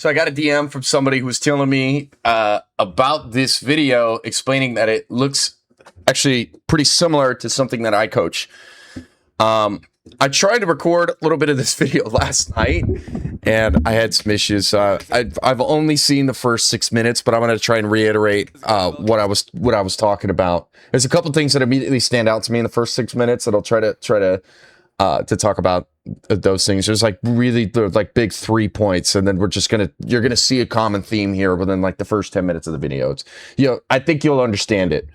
So I got a DM from somebody who was telling me about this video, explaining that it looks actually pretty similar to something that I coach. I tried to record a little bit of this video last night, and I had some issues. I've only seen the first 6 minutes, but I'm going to try and reiterate what I was talking about. There's a couple things that immediately stand out to me in the first 6 minutes that I'll try to talk about those things. There's like big 3 points, and then you're gonna see a common theme here within like the first 10 minutes of the video. I think you'll understand it.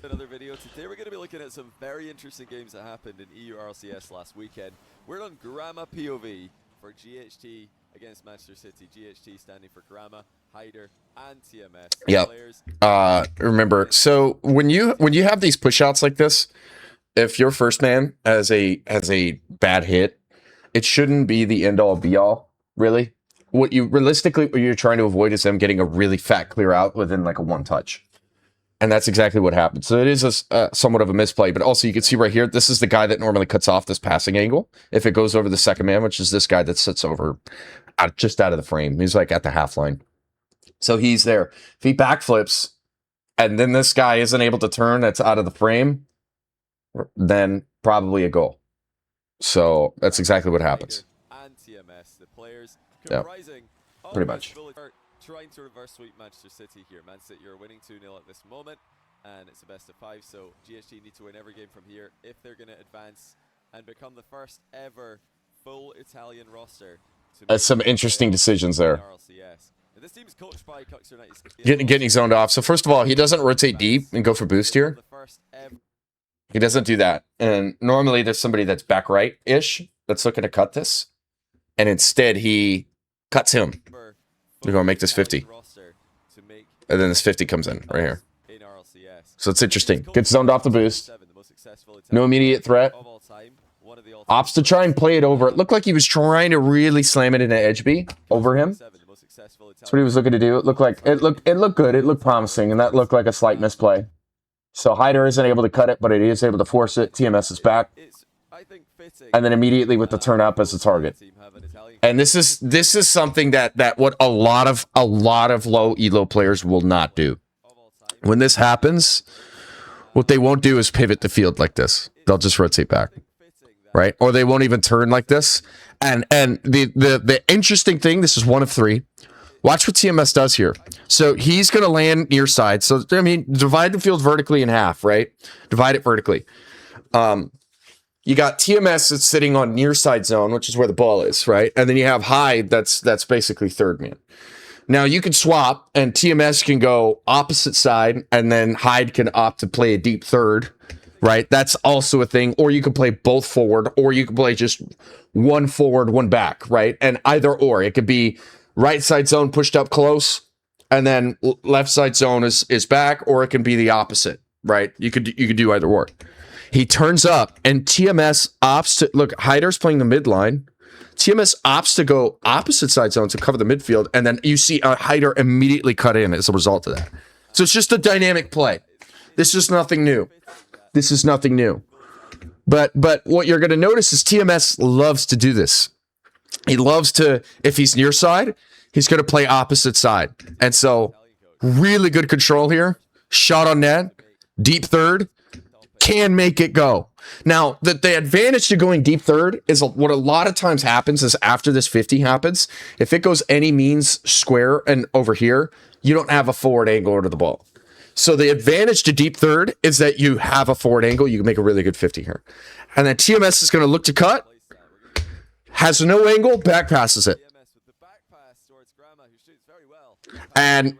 Another video. Today we're going to be looking at some very interesting games that happened in EU RLCS last weekend. We're on Grama POV for GHT against Manchester City. GHT standing for Grama, Hyder, and TMS. Yep. Remember, so when you have these push-outs like this, if your first man has a bad hit, it shouldn't be the end-all be-all, really. What you're trying to avoid is them getting a really fat clear out within like a one touch. And that's exactly what happened. So it is somewhat of a misplay, but also you can see right here, this is the guy that normally cuts off this passing angle. If it goes over the second man, which is this guy that sits over just out of the frame. He's like at the half line. So he's there. If he backflips and then this guy isn't able to turn, that's out of the frame, then probably a goal. So that's exactly what happens. And TMS, the players comprising pretty much. Trying to reverse sweep Manchester City here. Man City are winning 2-0 at this moment, and it's a best of 5, so GHT need to win every game from here if they're going to advance and become the first ever full Italian roster. That's some interesting decisions there. This team is coached by getting zoned off. So first of all, he doesn't rotate deep and go for boost here. He doesn't do that. And normally there's somebody that's back right-ish that's looking to cut this. And instead he cuts him. We're going to make this 50. And then this 50 comes in right here. So it's interesting. Gets zoned off the boost. No immediate threat. Opts to try and play it over. It looked like he was trying to really slam it into Edgeby over him. That's what he was looking to do. It looked good. It looked promising. And that looked like a slight misplay. So Hyder isn't able to cut it, but it is able to force it. TMS is back. And then immediately with the turn up as a target. And this is something that what a lot of low elo players will not do. When this happens, what they won't do is pivot the field like this. They'll just rotate back. Right? Or they won't even turn like this. And the interesting thing, this is 1 of 3. Watch what TMS does here. So he's going to land near side. So, I mean, divide the field vertically in half, right? Divide it vertically. You got TMS that's sitting on near side zone, which is where the ball is, right? And then you have Hyde that's basically third man. Now you can swap, and TMS can go opposite side, and then Hyde can opt to play a deep third, right? That's also a thing. Or you can play both forward, or you can play just one forward, one back, right? And either or. It could be right side zone pushed up close, and then left side zone is back, or it can be the opposite, right? You could do either or. He turns up, and TMS opts to look. Hyder's playing the midline. TMS opts to go opposite side zone to cover the midfield, and then you see Hyder immediately cut in as a result of that. So it's just a dynamic play. This is nothing new. This is nothing new. But what you're going to notice is TMS loves to do this. He loves to, if he's near side, he's going to play opposite side. And so really good control here. Shot on net. Deep third. Can make it go. Now, the advantage to going deep third is what a lot of times happens is after this 50 happens, if it goes any means square and over here, you don't have a forward angle to the ball. So the advantage to deep third is that you have a forward angle. You can make a really good 50 here. And then TMS is going to look to cut. Has no angle, back passes it. And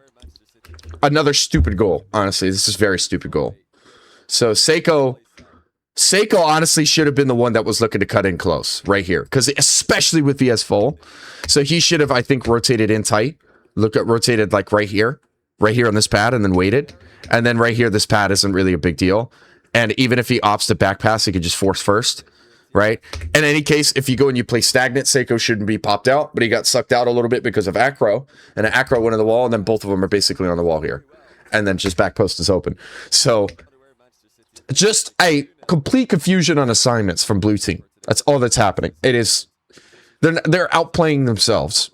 another stupid goal, honestly. This is a very stupid goal. So Seiko honestly should have been the one that was looking to cut in close right here. Because especially with VS full. So he should have, I think, rotated in tight. Rotated like right here on this pad and then waited. And then right here, this pad isn't really a big deal. And even if he opts to back pass, he could just force first. Right? In any case, if you go and you play stagnant, Seiko shouldn't be popped out, but he got sucked out a little bit because of acro, and acro went on the wall, and then both of them are basically on the wall here. And then just back post is open. So just a complete confusion on assignments from blue team. That's all that's happening. It is they're outplaying themselves.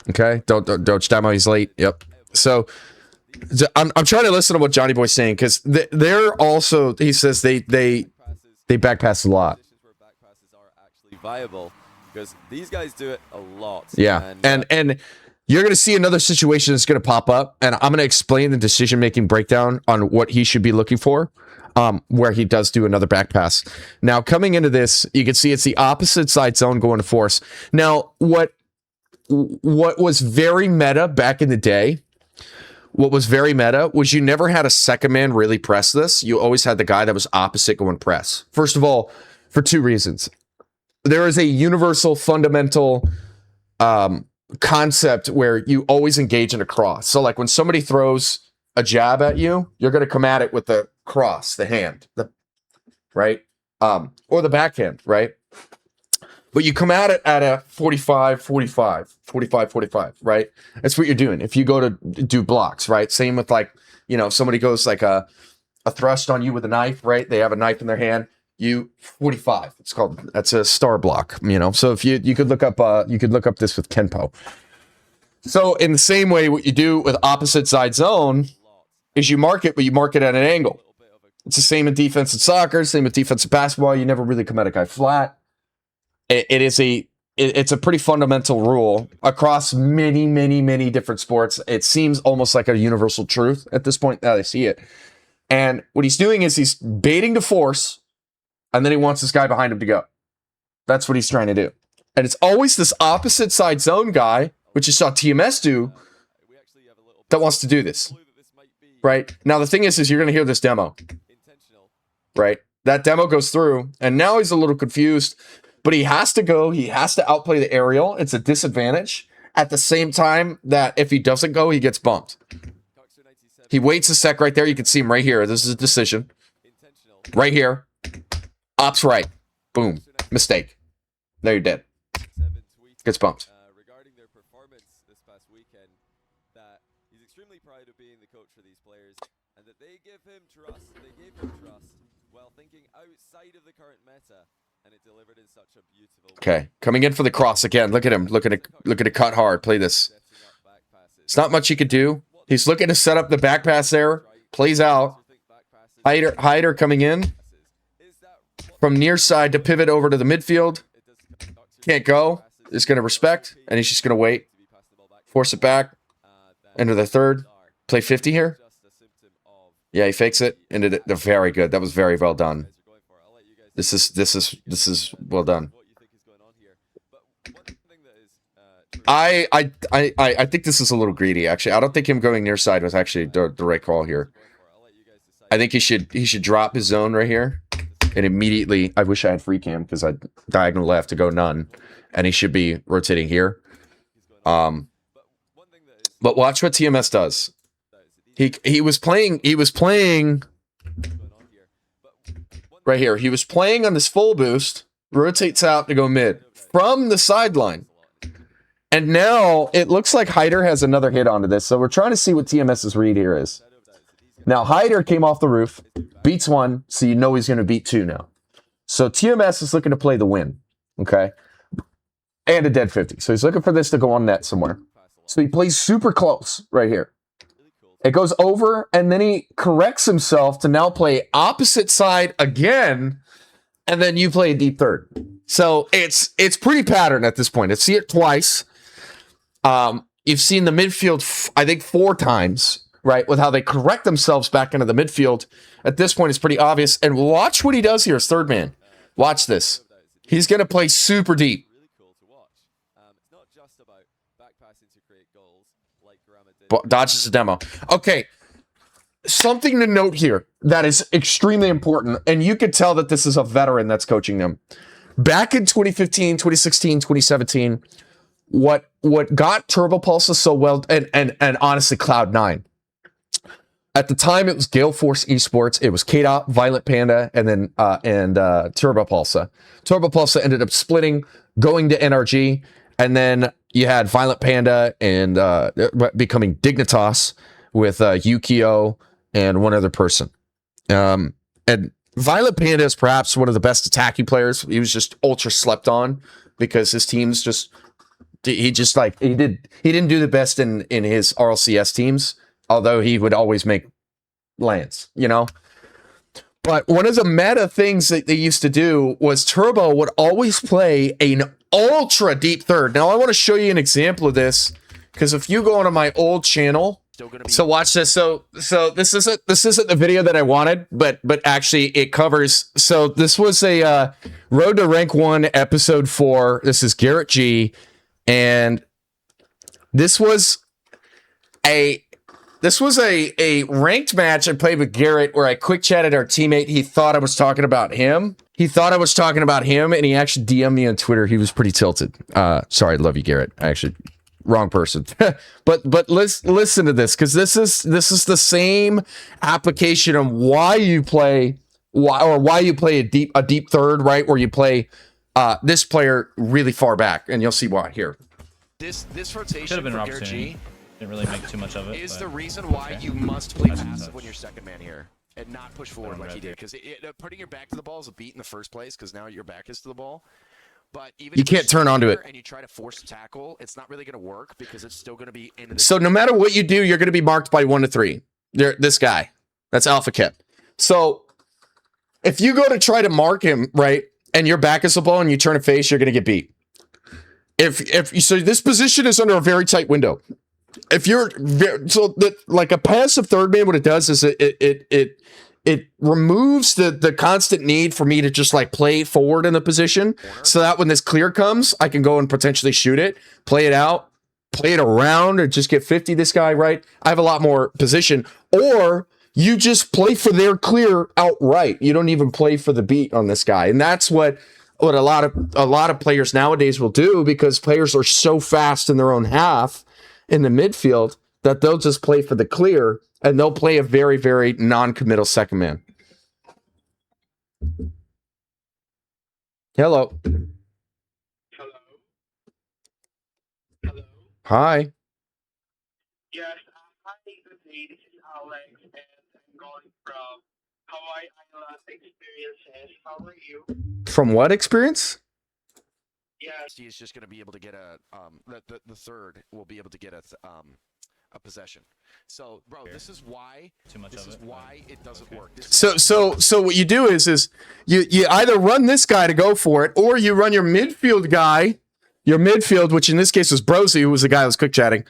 Okay, don't demo. He's late. Yep. So I'm trying to listen to what Johnny Boy's saying because they're also. He says they back pass a lot. Viable because these guys do it a lot. Yeah, and you're going to see another situation that's going to pop up, and I'm going to explain the decision-making breakdown on what he should be looking for, where he does do another back pass. Now, coming into this, you can see it's the opposite side zone going to force. Now, what was very meta back in the day, what was very meta was you never had a second man really press this. You always had the guy that was opposite going press. First of all, for two reasons. There is a universal fundamental concept where you always engage in a cross. So like when somebody throws a jab at you, you're going to come at it with the cross, the hand, right? Or the backhand, right? But you come at it at a 45, 45, 45, 45, right? That's what you're doing. If you go to do blocks, right? Same with like, somebody goes like a thrust on you with a knife, right? They have a knife in their hand. You 45. That's a star block, So if you could look up this with Kenpo. So in the same way, what you do with opposite side zone is you mark it, but you mark it at an angle. It's the same in defensive soccer, same with defensive basketball. You never really come at a guy flat. It's a pretty fundamental rule across many, many, many different sports. It seems almost like a universal truth at this point that I see it. And what he's doing is he's baiting to force. And then he wants this guy behind him to go. That's what he's trying to do. And it's always this opposite side zone guy, which you saw TMS do, that wants to do this. Right? Now, the thing is you're going to hear this demo. Right? That demo goes through, and now he's a little confused, but he has to go. He has to outplay the aerial. It's a disadvantage. At the same time that if he doesn't go, he gets bumped. He waits a sec right there. You can see him right here. This is a decision. Right here. Ops right. Boom. Mistake. There you're dead. Gets bumped. Regarding their performance this past weekend, that he's extremely proud of being the coach for these players, and that they give him trust. They gave him trust while thinking outside of the current meta, and it delivered in such a beautiful way. Okay, coming in for the cross again. Look at him. Look at it cut hard. Play this. It's not much he could do. He's looking to set up the back pass there. Plays out. Hyder coming in. From near side to pivot over to the midfield. Can't go. Is going to respect. And he's just going to wait. Force it back. Into the third. Play 50 here. Yeah, he fakes it. Into the very good. That was very well done. This is well done. I think this is a little greedy, actually. I don't think him going near side was actually the right call here. I think he should drop his zone right here. And immediately, I wish I had free cam because I diagonal left to go none. And he should be rotating here. But watch what TMS does. He was playing right here. He was playing on this full boost, rotates out to go mid from the sideline. And now it looks like Hyder has another hit onto this. So we're trying to see what TMS's read here is. Now, Hyder came off the roof, beats one, so you know he's going to beat two now. So TMS is looking to play the win, okay? And a dead 50. So he's looking for this to go on net somewhere. So he plays super close right here. It goes over, and then he corrects himself to now play opposite side again, and then you play a deep third. So it's pretty patterned at this point. I see it twice. You've seen the midfield, I think, 4 times. Right, with how they correct themselves back into the midfield. At this point, it's pretty obvious. And watch what he does here as third man. Watch this. He's going to play super deep. Dodges a demo. Okay, something to note here that is extremely important, and you could tell that this is a veteran that's coaching them. Back in 2015, 2016, 2017, what got Turbo Pulse so well, and honestly, Cloud9. At the time, it was Gale Force Esports. It was KDOT, Violent Panda, and then Turbo Pulsa. Turbo Pulsa ended up splitting, going to NRG, and then you had Violent Panda and becoming Dignitas with Yukio and one other person. And Violent Panda is perhaps one of the best attacking players. He was just ultra slept on because his teams just he just like he didn't do the best in his RLCS teams, although he would always make lands, you know. But one of the meta things that they used to do was Turbo would always play an ultra deep third. Now I want to show you an example of this, because if you go onto my old channel, so watch this. So this isn't the video that I wanted, but actually it covers. So this was a Road to Rank 1 episode 4. This is Garrett G, and this was a ranked match I played with Garrett where I quick chatted our teammate. He thought I was talking about him. And he actually DM'd me on Twitter. He was pretty tilted. Sorry, love you, Garrett. Wrong person. but listen to this, because this is the same application of why you play a deep third, right? Where you play this player really far back, and you'll see why here. This rotation for Garrett G didn't really make too much of it. Is the reason why you must play passive when you're second man here and not push forward like he did, because putting your back to the ball is a beat in the first place, because now your back is to the ball. But even you can't turn onto it, and you try to force a tackle, it's not really going to work, because it's still going to be into the so no matter what you do, you're going to be marked by 1 to 3. This guy, that's Alpha Kip. So if you go to try to mark him, right, and your back is the ball and you turn a face, you're going to get beat. So this position is under a very tight window. If you're like a passive third man, what it does is it removes the constant need for me to just like play forward in the position, so that when this clear comes, I can go and potentially shoot it, play it out, play it around, or just get 50 this guy, right? I have a lot more position. Or you just play for their clear outright. You don't even play for the beat on this guy. And that's what a lot of players nowadays will do, because players are so fast in their own half in the midfield that they'll just play for the clear, and they'll play a very, very non-committal second man. Hello. Hello. Hi. Yes, hi, good day. This is Alex, and I'm calling from Hawaii Island Experiences. How are you? From what experience? Yes. He's just going to be able to get the third will be able to get a possession. So, bro, this is why it doesn't work. So what you do is you either run this guy to go for it, or you run your midfield guy, which in this case was Brosy, who was the guy that was quick chatting.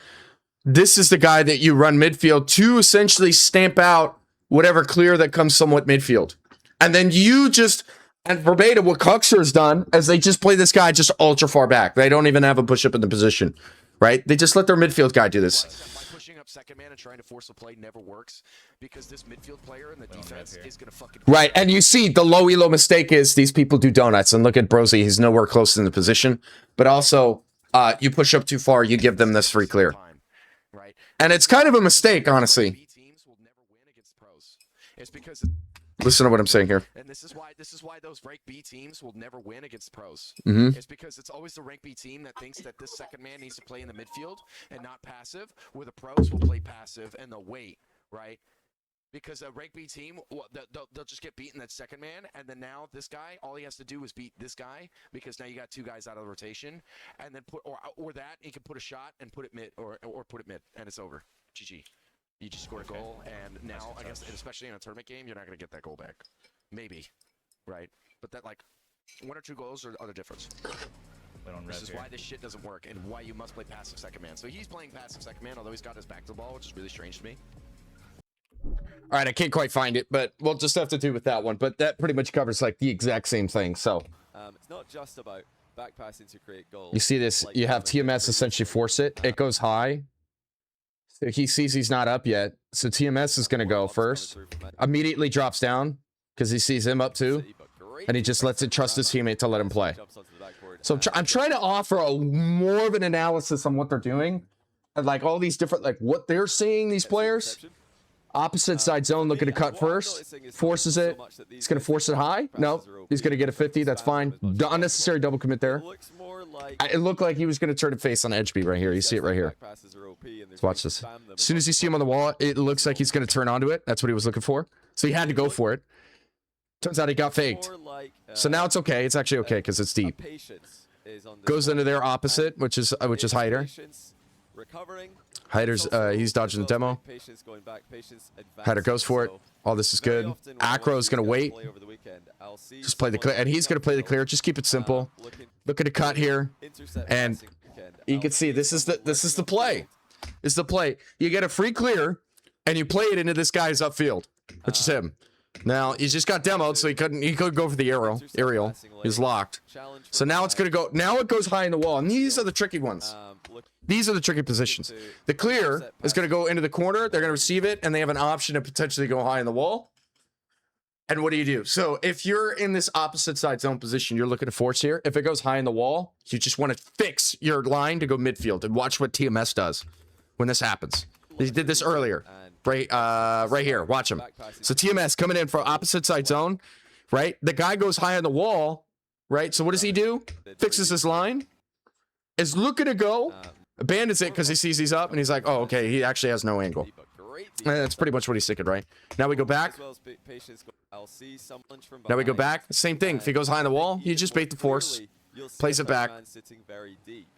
This is the guy that you run midfield to essentially stamp out whatever clear that comes somewhat midfield. And then you just, and verbatim, what Cuxer has done is they just play this guy just ultra far back. They don't even have a push up in the position, right? They just let their midfield guy do this. By pushing up second man and trying to force a play never works, because this midfield player in the defense is going to fucking... Right, and you see the low ELO mistake is these people do donuts, and look at Brosy, he's nowhere close in the position, but also you push up too far, you give them this free clear. Right. And it's kind of a mistake, honestly. It's because... Listen to what I'm saying here. And this is why those rank B teams will never win against pros. Mm-hmm. It's because it's always the rank B team that thinks that this second man needs to play in the midfield and not passive, where the pros will play passive and they'll wait, right? Because a rank B team, they'll just get beaten that second man, and then now this guy, all he has to do is beat this guy, because now you got two guys out of the rotation, and then or that he can put a shot and put it mid, or put it mid, and it's over. GG. You just scored a goal, and now I guess, especially in a tournament game, you're not going to get that goal back. Maybe, right? But that, like, 1 or 2 goals are the difference. This is why this shit doesn't work, and why you must play passive second man. So he's playing passive second man, although he's got his back to the ball, which is really strange to me. All right, I can't quite find it, but we'll just have to do with that one. But that pretty much covers like the exact same thing. So it's not just about back passing to create goals. you see this, you have TMS essentially force it. It goes high. So he sees he's not up yet. So TMS is going to go first. Immediately drops down because he sees him up too. And he just lets it trust his teammate to let him play. So I'm trying to offer more of an analysis on what they're doing. And like all these different, like what they're seeing, these players. Opposite side zone, looking to cut first. Forces it. He's going to force it high. No, he's going to get a 50. That's fine. Unnecessary double commit there. It looked like he was going to turn it face on Edgeby right here. You see it right here. Let's watch this. As soon as you see him on the wall, it looks like he's going to turn onto it. That's what he was looking for. So he had to go for it. Turns out he got faked. So now it's okay. It's actually okay because it's deep. is on the Goes into their spot, opposite, and which is it's Hyder. Patience recovering. Hyder's It's also he's dodging the as well demo. Patience going back, Patience Hyder advancing, goes for it. so All this is very good. often when I watch Acro's these gonna guys wait. play over the weekend, I'll see Just play the clear, someone and he's gonna play the upfield, clear. Just keep it simple. Looking to cut here, intercept and passing weekend. you I'll can see see this is someone the working play. upfield. This is the play. You get a free clear, and you play it into this guy's upfield, which is him. Now he just got demoed, so he could go for the aerial. He's locked. Challenge So from now it's behind. gonna go. Now it goes high in the wall, and these are the tricky ones. Look, These are the tricky positions. The clear is going to go into the corner. They're going to receive it, and they have an option to potentially go high in the wall. And what do you do? So if you're in this opposite side zone position, you're looking to force here. If it goes high in the wall, you just want to fix your line to go midfield and watch what TMS does when this happens. They did this earlier, right here. Watch him. So TMS coming in for opposite side zone, right? The guy goes high on the wall, right? So what does he do? Fixes his line. Is looking to go. Abandons it because he sees he's up, and he's like, oh, okay, he actually has no angle. And that's pretty much what he's thinking, right? Now we go back. Now we go back. Same thing. If he goes high on the wall, you just bait the force. Plays it back.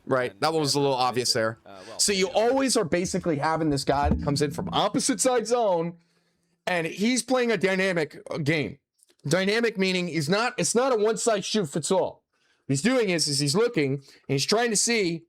Right. That one was a little obvious there. So you always are basically having this guy that comes in from opposite side zone, and he's playing a dynamic game. Dynamic meaning it's not a one-size shoe fits all. What he's doing is he's looking, and he's trying to see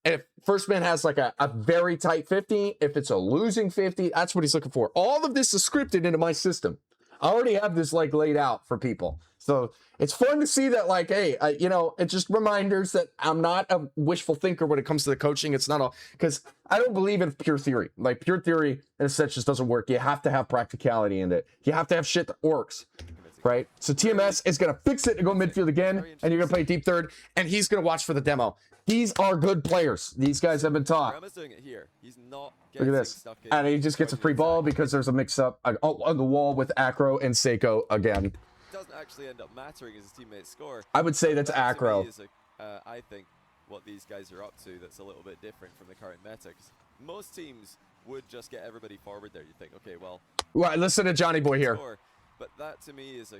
if first man has like a very tight 50, if it's a losing 50, that's what he's looking for. All of this is scripted into my system. I already have this like laid out for people. So it's fun to see that, like, hey, it's just reminders that I'm not a wishful thinker when it comes to the coaching. It's not because I don't believe in pure theory. Like pure theory in a sense just doesn't work. You have to have practicality in it. You have to have shit that works. Right? So TMS is going to fix it and go midfield again, and you're going to play deep third, and he's going to watch for the demo. These are good players. These guys have been taught. Grandma's doing it here. He's not Look at this. And he just gets a free ball because there's a mix-up on the wall with Acro and Seiko again. Doesn't actually end up mattering as his teammates score. I would say that's That to me Acro. is I think what these guys are up to that's a little bit different from the current meta. 'Cause most teams would just get everybody forward there. You think, okay, well, Right, listen to Johnny Boy here. score. But that to me is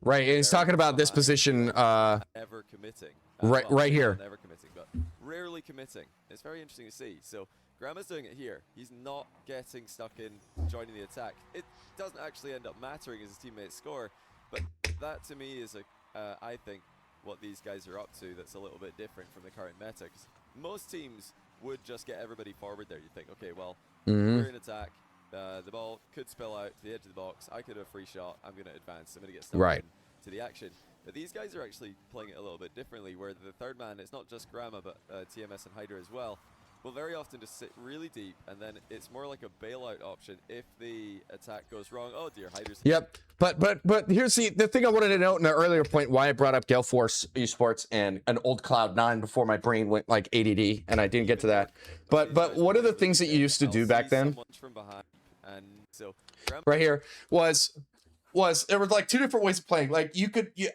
Right, and he's talking about this position. ever committing. Right here. Never committing, but rarely committing. It's very interesting to see. So Grandma's doing it here. He's not getting stuck in joining the attack. It doesn't actually end up mattering as his teammates score, but that to me is I think what these guys are up to that's a little bit different from the current meta. 'Cause most teams would just get everybody forward there. You think, okay, well, we're in attack. The ball could spill out to the edge of the box. I could have a free shot. I'm going to advance. I'm going to get stuck Right. to the action. But these guys are actually playing it a little bit differently, where the third man, it's not just Grandma, but TMS and Hyder as well, will very often just sit really deep, and then it's more like a bailout option if the attack goes wrong. Oh dear, Hyder's... Yep, but here's the thing I wanted to note in an earlier point, why I brought up Gale Force Esports and an old Cloud9 before my brain went like ADD, and I didn't get to that. But what are the things that you used to do back then? From behind, and so Right here was there were like two different ways of playing. Like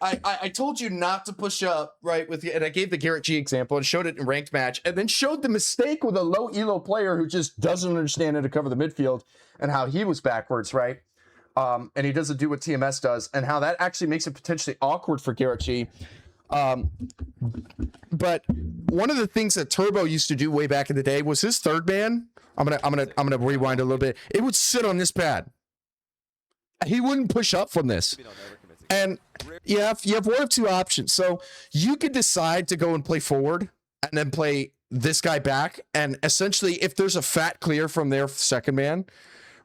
I told you not to push up, right, and I gave the Garrett G example and showed it in ranked match, and then showed the mistake with a low elo player who just doesn't understand how to cover the midfield and how he was backwards, right? And he doesn't do what TMS does, and how that actually makes it potentially awkward for Garrett G. But one of the things that Turbo used to do way back in the day was his third man. I'm gonna rewind a little bit. It would sit on this pad. He wouldn't push up from this. And you have one of two options. So you could decide to go and play forward and then play this guy back. And essentially, if there's a fat clear from their second man,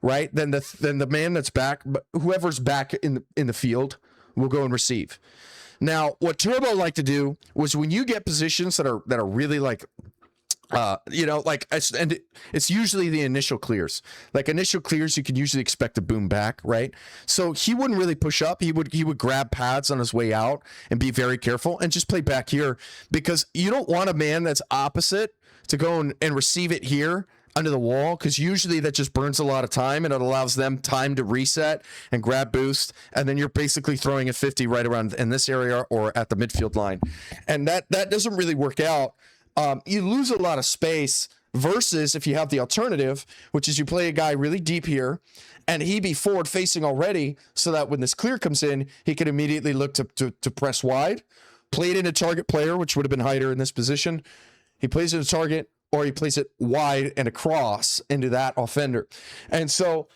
right, then the man that's back, whoever's back in the field, will go and receive. Now, what Turbo liked to do was when you get positions that are really like, and it's usually the initial clears. Like initial clears, you can usually expect a boom back, right? So he wouldn't really push up. He would grab pads on his way out and be very careful and just play back here, because you don't want a man that's opposite to go and receive it here under the wall, because usually that just burns a lot of time and it allows them time to reset and grab boost, and then you're basically throwing a 50 right around in this area or at the midfield line, and that doesn't really work out. You lose a lot of space versus if you have the alternative, which is you play a guy really deep here and he be forward facing already, so that when this clear comes in, he can immediately look to press wide, played in a target player, which would have been Hyder in this position. He plays it a target, or he plays it wide and across into that offender. And so,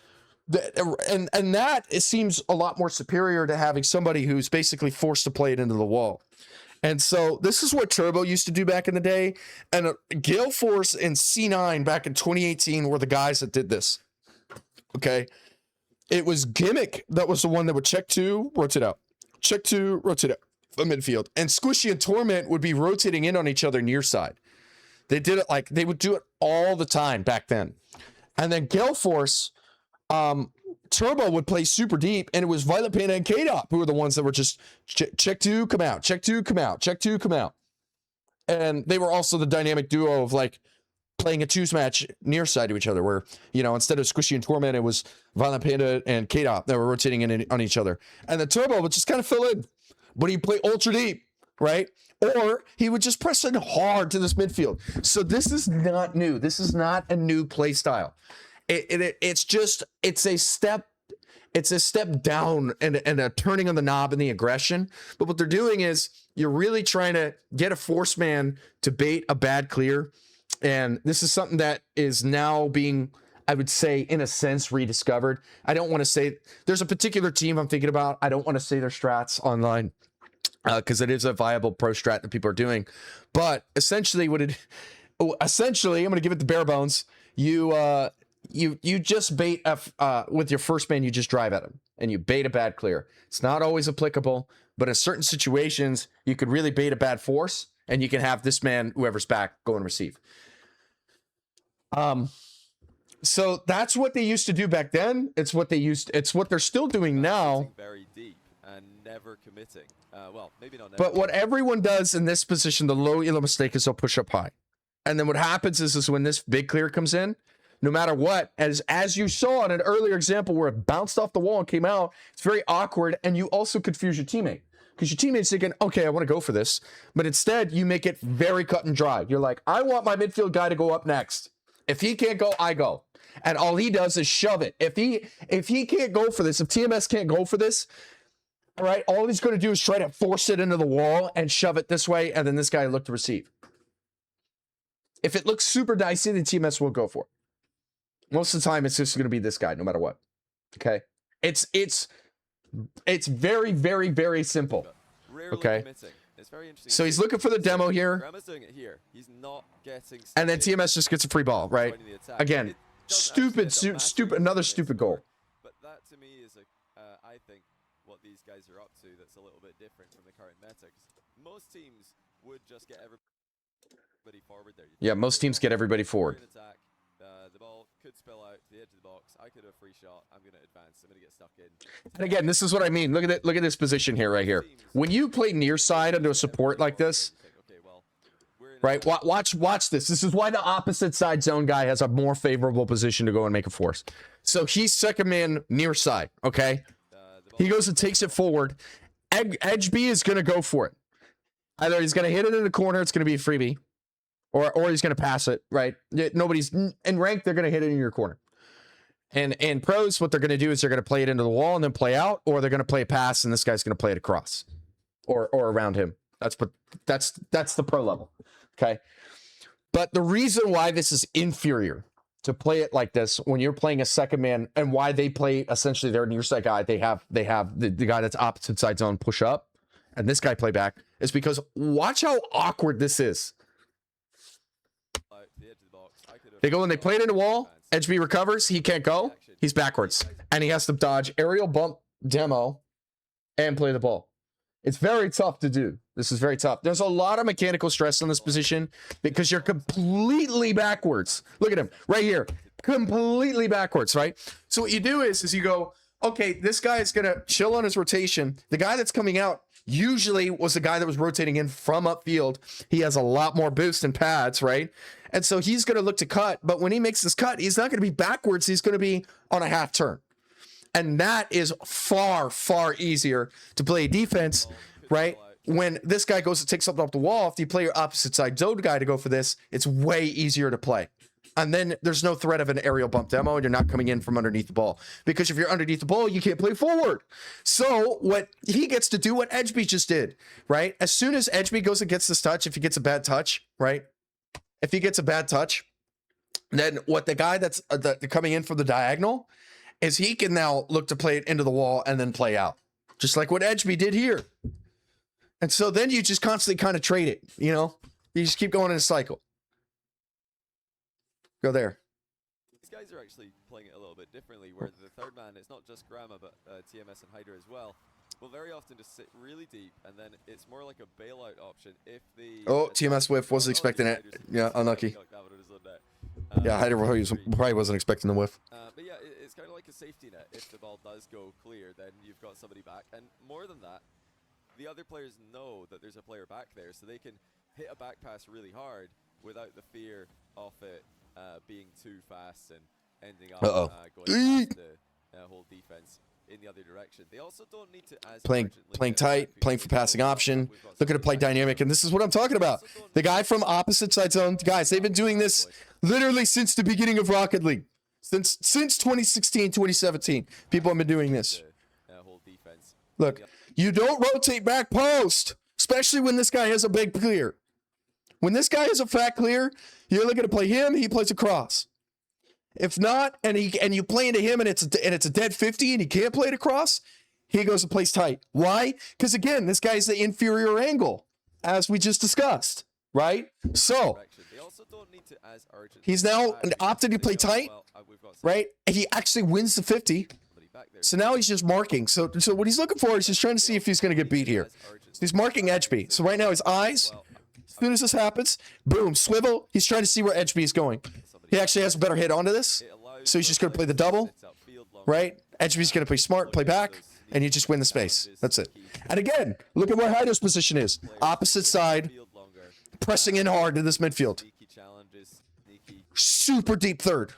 and that it seems a lot more superior to having somebody who's basically forced to play it into the wall. And so this is what Turbo used to do back in the day. And Gale Force and C9 back in 2018 were the guys that did this. Okay. It was Gimmick that was the one that would check 2, rotate out. Check 2, rotate out the midfield. And Squishy and Torment would be rotating in on each other near side. They did it like, they would do it all the time back then. And then Gale Force, Turbo would play super deep, and it was Violent Panda and K-Dop who were the ones that were just check 2, come out, check 2, come out, check 2, come out. And they were also the dynamic duo of like playing a 2s match near side to each other, where, you know, instead of Squishy and Torment, it was Violent Panda and K-Dop that were rotating in on each other. And the Turbo would just kind of fill in, but he'd play ultra deep, right? Or he would just press in hard to this midfield. So this is not new. This is not a new play style. It's a step down and a turning on the knob in the aggression. But what they're doing is you're really trying to get a force man to bait a bad clear. And this is something that is now being, I would say, in a sense, rediscovered. I don't want to say there's a particular team I'm thinking about. I don't want to say their strats online because it is a viable pro strat that people are doing. But essentially, I'm going to give it the bare bones. You just bait with your first man, you just drive at him and you bait a bad clear. It's not always applicable, but in certain situations, you could really bait a bad force and you can have this man, whoever's back, go and receive. So that's what they used to do back then. It's what they're still doing now. Very deep and never committing. Well, maybe not. But what everyone does in this position, the low ELO mistake, is they'll push up high. And then what happens is when this big clear comes in, no matter what, as you saw in an earlier example where it bounced off the wall and came out, it's very awkward, and you also confuse your teammate. Because your teammate's thinking, okay, I want to go for this. But instead, you make it very cut and dry. You're like, I want my midfield guy to go up next. If he can't go, I go. And all he does is shove it. If he can't go for this, if TMS can't go for this, all right, all he's going to do is try to force it into the wall and shove it this way, and then this guy look to receive. If it looks super dicey, then TMS will go for it. Most of the time, it's just going to be this guy, no matter what. Okay, it's very, very, very simple. Okay, it's very interesting. So he's looking for the demo here. Grandma's doing it here. He's not getting. And then TMS just gets a free ball, right? Again, stupid, another stupid goal. But that to me is I think what these guys are up to that's a little bit different from the current meta. 'Cause most teams would just get everybody forward there. Yeah, most teams get everybody forward. The ball could spill out to the edge of the box. I could have a free shot. I'm going to advance. I'm going to get stuck in. And again, this is what I mean. Look at it. Look at this position here, right here. When you play near side under a support like this, right? Watch this. This is why the opposite side zone guy has a more favorable position to go and make a force. So he's second man near side. Okay, he goes and takes it forward. Edgeby is going to go for it. Either he's going to hit it in the corner. It's going to be a freebie. Or he's going to pass it, right? Nobody's in rank. They're going to hit it in your corner. And in pros, what they're going to do is they're going to play it into the wall and then play out, or they're going to play a pass and this guy's going to play it across or around him. That's the pro level. Okay. But the reason why this is inferior to play it like this when you're playing a second man, and why they play essentially their near side guy, they have the guy that's opposite side zone push up and this guy play back, is because watch how awkward this is. They go and they play it in the wall. Edgeby recovers. He can't go. He's backwards. And he has to dodge aerial bump demo and play the ball. It's very tough to do. This is very tough. There's a lot of mechanical stress on this position because you're completely backwards. Look at him right here. Completely backwards, right? So what you do is you go, okay, this guy is going to chill on his rotation. The guy that's coming out usually was the guy that was rotating in from upfield. He has a lot more boost and pads, right? And so he's going to look to cut, but when he makes this cut, he's not going to be backwards. He's going to be on a half turn. And that is far, far easier to play defense, right? When this guy goes to take something off the wall, if you play your opposite side zone guy to go for this, it's way easier to play. And then there's no threat of an aerial bump demo, and you're not coming in from underneath the ball. Because if you're underneath the ball, you can't play forward. So what he gets to do, what Edgeby just did, right? As soon as Edgeby goes and gets this touch, if he gets a bad touch, right? If he gets a bad touch, then what the guy that's coming in from the diagonal is he can now look to play it into the wall and then play out. Just like what Edgeby did here. And so then you just constantly kind of trade it, you know? You just keep going in a cycle. Go there. These guys are actually playing it a little bit differently, where the third man, it's not just Grama, but TMS and Hyder as well, will very often just sit really deep, and then it's more like a bailout option if the... Oh, TMS whiff. Wasn't expecting it. Yeah, unlucky. Yeah, Hyder probably wasn't expecting the whiff. But yeah, it's kind of like a safety net. If the ball does go clear, then you've got somebody back. And more than that, the other players know that there's a player back there, so they can hit a back pass really hard without the fear of it being too fast and ending up going past the whole defense in the other direction. They also don't need to playing tight, playing for passing option, looking to play dynamic, and this is what I'm talking about. The guy from opposite side zone, guys, they've been doing this literally since the beginning of Rocket League. Since 2016, 2017, people have been doing this. Look, you don't rotate back post, especially when this guy has a big clear. When this guy has a fat clear, you're looking to play him, he plays across. If not, and you play into him and it's a dead 50 and he can't play it across, he goes and plays tight. Why? Because again, this guy's the inferior angle, as we just discussed, right? So he's now opted to play tight, right? And he actually wins the 50. So now he's just marking. So what he's looking for is just trying to see if he's going to get beat here. He's marking Edgeby. So right now his eyes, as soon as this happens, boom, swivel. He's trying to see where Edgeby is going. He actually has a better hit onto this. So he's just going to play the double, right? Edgeby's going to play smart, play back, and you just win the space. That's it. And again, look at where Hyder's position is. Opposite side, pressing in hard in this midfield. Super deep third.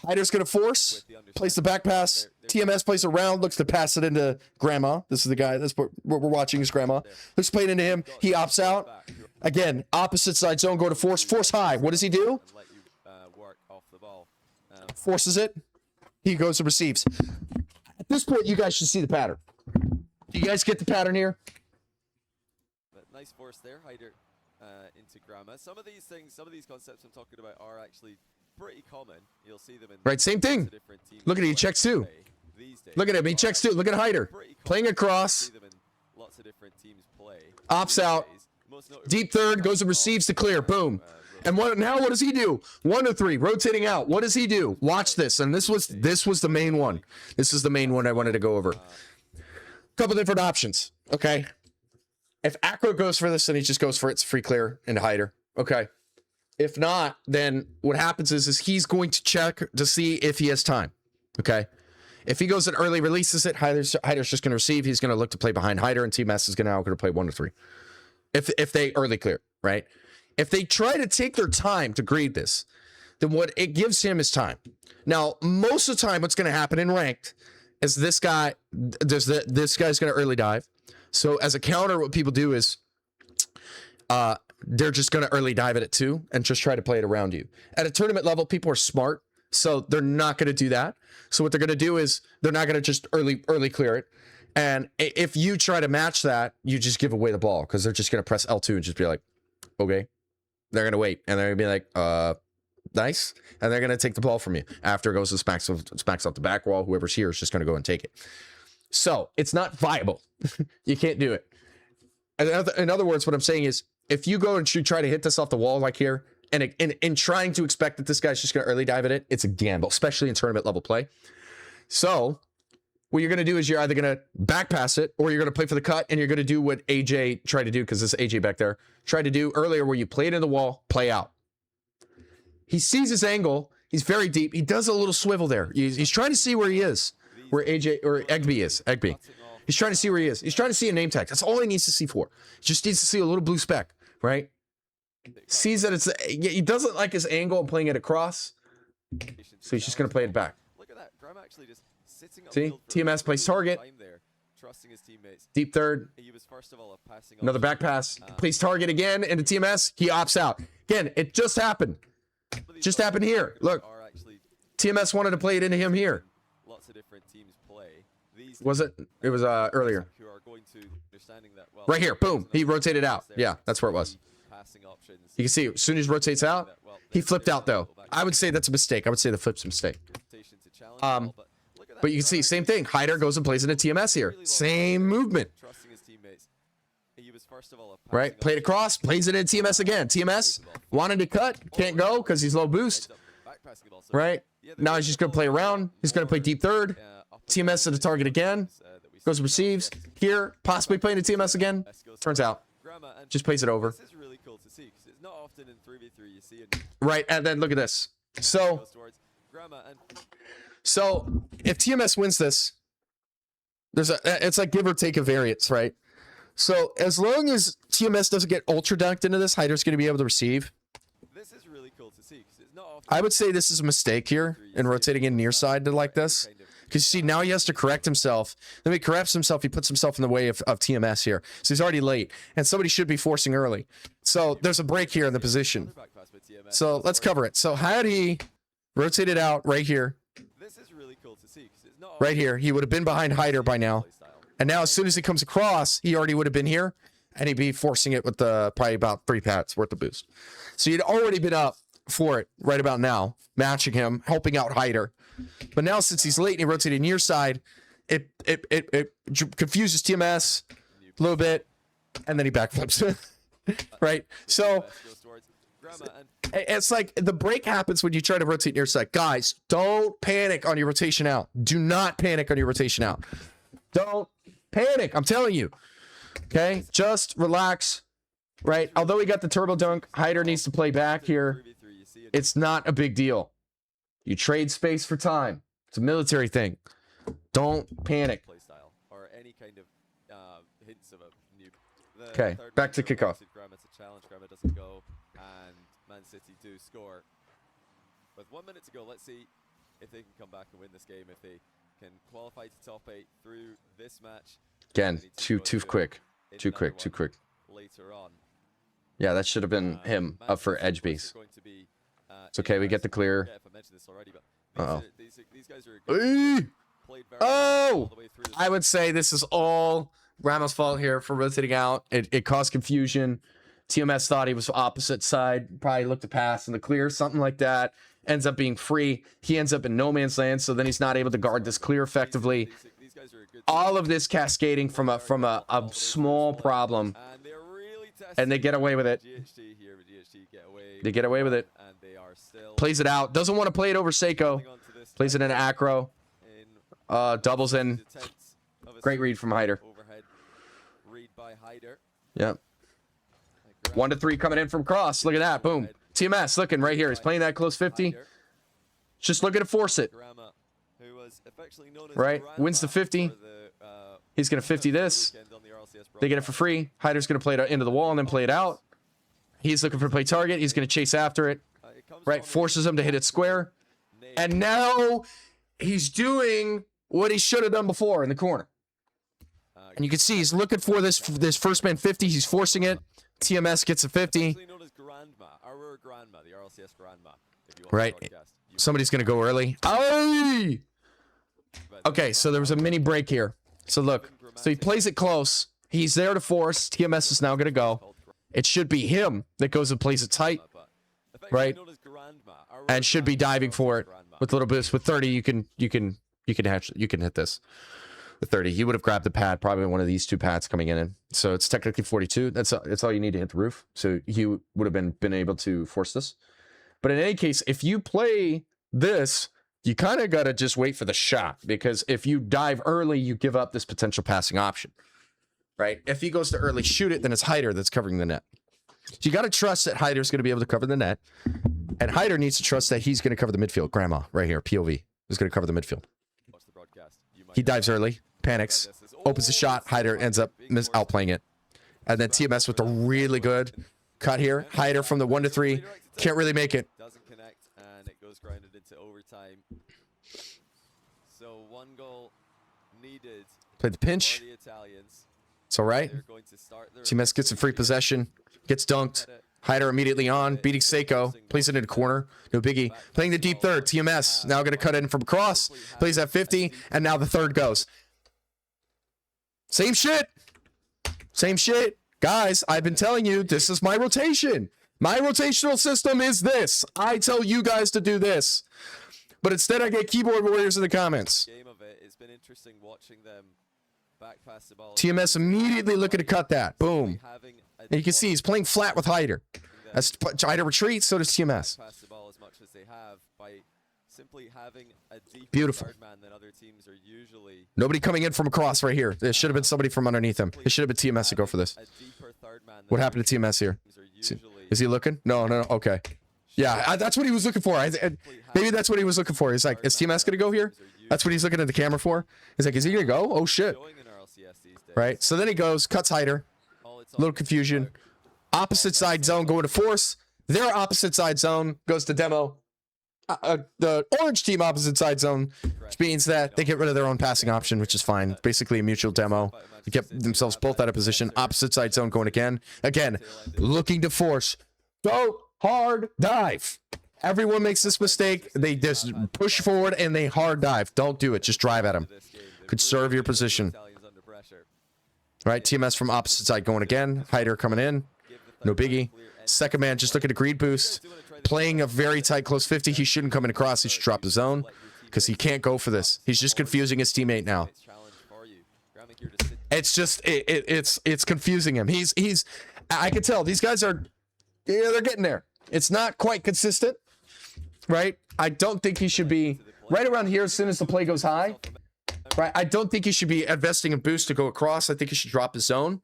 Hyder's going to force, plays the back pass. TMS plays around, looks to pass it into Grandma. This is the guy, that's what we're watching is Grandma. Looks to play it into him. He opts out. Again, opposite side zone, go to force. Force high. What does he do? Forces it. He goes and receives. At this point, you guys should see the pattern. Do you guys get the pattern here? Nice force there, Hyder into Grandma. Some of these things, some of these concepts I'm talking about are actually pretty common. You'll see them in right, same thing. Look at it, he checks too. Look at him, he checks too. Look at Hyder. Playing across. Opts out. Deep third, goes and receives the clear. Boom. And now what does he do? 1 to 3, rotating out. What does he do? Watch this. And this was the main one. This is the main one I wanted to go over. Couple different options. Okay. If Acro goes for this, then he just goes for it. It's free clear into Hyder. Okay. If not, then what happens is he's going to check to see if he has time. Okay. If he goes and early releases it, Hyder's just going to receive. He's going to look to play behind Hyder, and TMS is now going to play 1 to 3. If they early clear, right? If they try to take their time to grade this, then what it gives him is time. Now, most of the time, what's going to happen in ranked is this guy's going to early dive. So as a counter, what people do is they're just going to early dive at it too and just try to play it around you. At a tournament level, people are smart, so they're not going to do that. So what they're going to do is they're not going to just early clear it. And if you try to match that, you just give away the ball because they're just going to press L2 and just be like, okay. They're going to wait. And they're going to be like, nice. And they're going to take the ball from you. After it goes and smacks off the back wall, whoever's here is just going to go and take it. So it's not viable. You can't do it. In other words, what I'm saying is, if you go and try to hit this off the wall like here, and in trying to expect that this guy's just going to early dive at it, it's a gamble, especially in tournament level play. So what you're going to do is you're either going to back pass it, or you're going to play for the cut, and you're going to do what AJ tried to do, because this AJ back there tried to do earlier, where you play it in the wall, play out. He sees his angle. He's very deep. He does a little swivel there. He's trying to see where he is, where AJ or Edgeby is. Edgeby. He's trying to see where he is. He's trying to see a name tag. That's all he needs to see for. He just needs to see a little blue speck, right? Sees that he doesn't like his angle and playing it across, so he's just going to play it back. Look at that. Graham actually just sitting up. See, TMS plays target. trusting his teammates. Deep third. He was first of all a passing Another back pass. Plays target again into TMS. He opts out. Again, it just happened. Just happened here. Look. TMS wanted to play it into him here. Lots of different teams play. Was it? It was earlier. Who are going to understanding that, well, Right here. Boom. He rotated out. Yeah, that's where it was. passing options. You can see as soon as he rotates out, he flipped out though. I would say that's a mistake. I would say the flip's a mistake. But you can see same thing. Hyder goes and plays into TMS here. Same movement. Right? Played across, plays it in TMS again. TMS wanted to cut, can't go because he's low boost. Right? Now he's just going to play around. He's going to play deep third. TMS to the target again. Goes and receives. Here, possibly playing to TMS again. Turns out. Just plays it over. Right, and then look at this. So if TMS wins this, it's like give or take a variance, right? So as long as TMS doesn't get ultra dunked into this, Hyder's going to be able to receive. I would say this is a mistake here in rotating in near side to like this. Because you see, now he has to correct himself. Then he corrects himself. He puts himself in the way of TMS here. So he's already late. And somebody should be forcing early. So there's a break here in the position. So let's cover it. So had he rotated out right here, right here, he would have been behind Hyder by now. And now as soon as he comes across, he already would have been here. And he'd be forcing it with probably about 3 pats worth of boost. So you'd already been up for it right about now, matching him, helping out Hyder. But now since he's late and he rotated near side, it confuses TMS a little bit, and then he backflips. Right? So it's like the break happens when you try to rotate near side. Guys, don't panic on your rotation out. Do not panic on your rotation out. Don't panic. I'm telling you. Okay? Just relax. Right? Although he got the turbo dunk, Hyder needs to play back here. It's not a big deal. You trade space for time. It's a military thing. Don't panic. Okay, back to kickoff. Grama doesn't go, and Man City do score. With 1 minute to go, let's see if they can come back and win this game. If they can qualify to top 8 through this match. Again, too quick. Too quick. Later on. Yeah, that should have been him up for Edgeby's. It's okay, we get the clear. Uh-oh. Oh! I would say this is all Ramos' fault here for rotating out. It caused confusion. TMS thought he was opposite side. Probably looked to pass in the clear, something like that. Ends up being free. He ends up in no man's land, so then he's not able to guard this clear effectively. All of this cascading from a small problem. And they get away with it. They get away with it. Plays it out. Doesn't want to play it over Seiko. Plays it in acro. Doubles in. Great read from Hyder. Yep. 1 to 3 coming in from cross. Look at that. Boom. TMS looking right here. He's playing that close 50. Just looking to force it. Right. Wins the 50. He's going to 50 this. They get it for free. Hyder's going to play it into the wall and then play it out. He's looking for play target. He's going to chase after it. Right. Forces him to hit it square. And now he's doing what he should have done before in the corner. And you can see he's looking for this first man 50. He's forcing it. TMS gets a 50. Right. Somebody's going to go early. Oh! Okay, so there was a mini break here. So look. So he plays it close. He's there to force. TMS is now going to go. It should be him that goes and plays it tight. Right? And should be diving for it with a little boost. With 30, you can hit this. With 30, he would have grabbed the pad, probably one of these 2 pads coming in. So it's technically 42. That's all you need to hit the roof. So he would have been able to force this. But in any case, if you play this, you kind of got to just wait for the shot, because if you dive early, you give up this potential passing option. Right? If he goes to early shoot it, then it's Hyder that's covering the net. So you got to trust that Hyder's going to be able to cover the net. And Hyder needs to trust that he's going to cover the midfield. Grandma, right here, POV, is going to cover the midfield. He dives early, panics, opens the shot. Hyder ends up outplaying it. And then TMS with a really good cut here. Hyder from the 1 to 3. Can't really make it. Doesn't connect, and it goes grounded into overtime. So 1 goal needed. Played the pinch. It's all right. They're going to start their TMS gets a free possession, gets dunked. Hyder immediately on, beating Seiko, plays it in the corner. No biggie. Playing the deep third. TMS now going to cut in from across. Plays at 50, and now the third goes. Same shit. Same shit. Guys, I've been telling you, this is my rotation. My rotational system is this. I tell you guys to do this. But instead, I get keyboard warriors in the comments. game of it. It's been interesting watching them back pass the ball. TMS immediately looking to cut that. Boom. Having a And you can see he's playing flat with Hyder. As Hyder retreats, so does TMS. pass the ball as much as they have by simply having a deeper Beautiful. third man than other teams are usually. Nobody coming in from across right here. There should have been somebody from underneath him. It should have been TMS to go for this. A deeper third man than What other happened to TMS here? teams are usually Is he looking? No. Okay. Yeah, that's what he was looking for. Maybe that's what he was looking for. He's like, is TMS going to go here? That's what he's looking at the camera for. He's like, is he going to go? Oh, shit. showing in RLCS these days. Right? So then he goes, cuts Hyder. All it's Little on confusion. Opposite side zone going to Force. Their opposite side zone goes to Demo. The orange team opposite side zone, which means that they get rid of their own passing option, which is fine. Basically a mutual demo. They kept themselves both out of position. Opposite side zone going again. Again, looking to Force. Go hard dive. Everyone makes this mistake. They just push forward and they hard dive. Don't do it. Just drive at him. Conserve your position. Italians under pressure. Right? TMS from opposite side going again. Hyder coming in. No biggie. Second man just looking to greed boost. Playing a very tight close 50. He shouldn't come in across. He should drop his zone because he can't go for this. He's just confusing his teammate now. Challenge for you. Graham here to sit It's just it's confusing him. He's I can tell these guys are they're getting there. It's not quite consistent, right? I don't think he should be right around here as soon as the play goes high. Right? I don't think he should be investing in boost to go across. I think he should drop his zone.